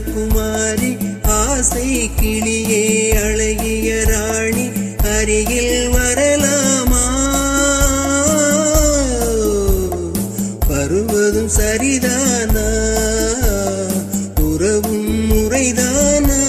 ராஜகுமாரி ஆசை கிளியே அழகிய ராணி அருகில் வரலாமா? வருவதும் சரிதானா? உறவும் முறைதானா?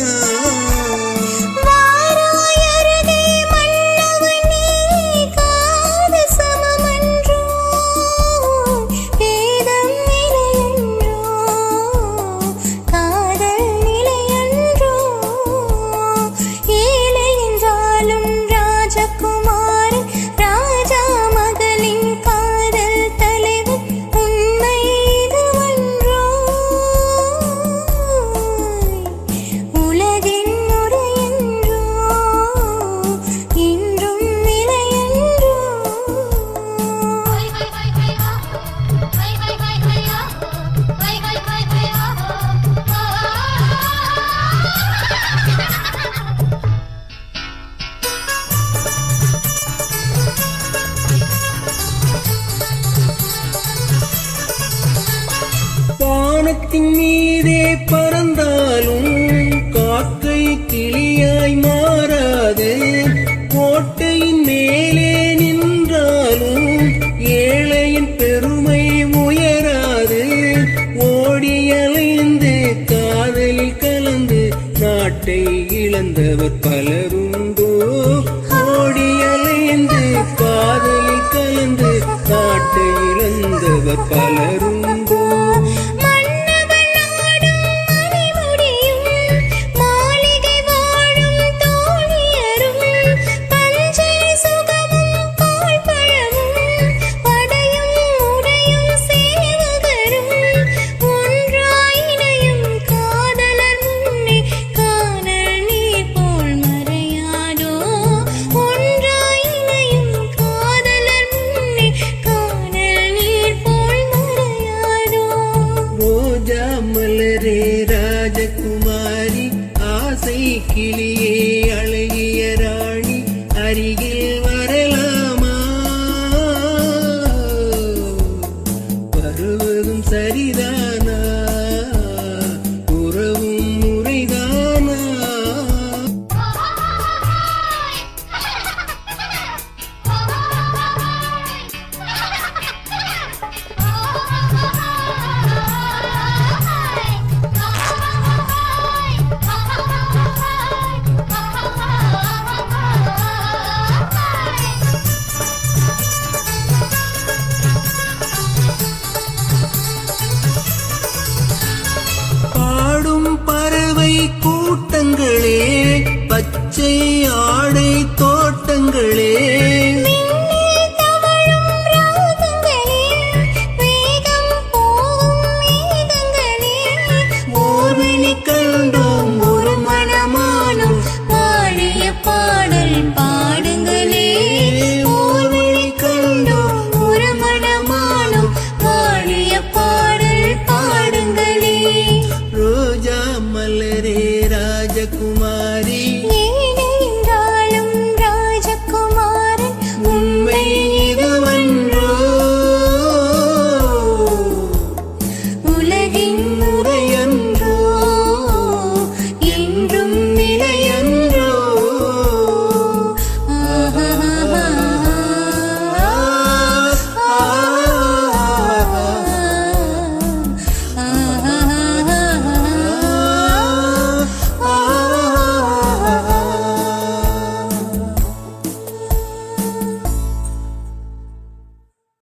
வானத்தின் மீதே பறந்தாலும் காக்கை கிளியாய் மாறாது. கோட்டையின் மேலே நின்றாலும் ஏழையின் பெருமை உயராது. ஓடி அலைந்து காதலில் கலந்து நாட்டை இழந்தவர் பலருண்டோ? ஓடி அலைந்து காதலில் கலந்து நாட்டை இழந்தவர் பலருண்டோ? மலரே ராஜகுமாரி ஆசை கிளியே அழகிய ராணி அருகில் வரலாமா? வருவதும் சரிதானா? உறவும் முறைதானா? கூட்டங்களே பச்சை ஆடை தோட்டங்களே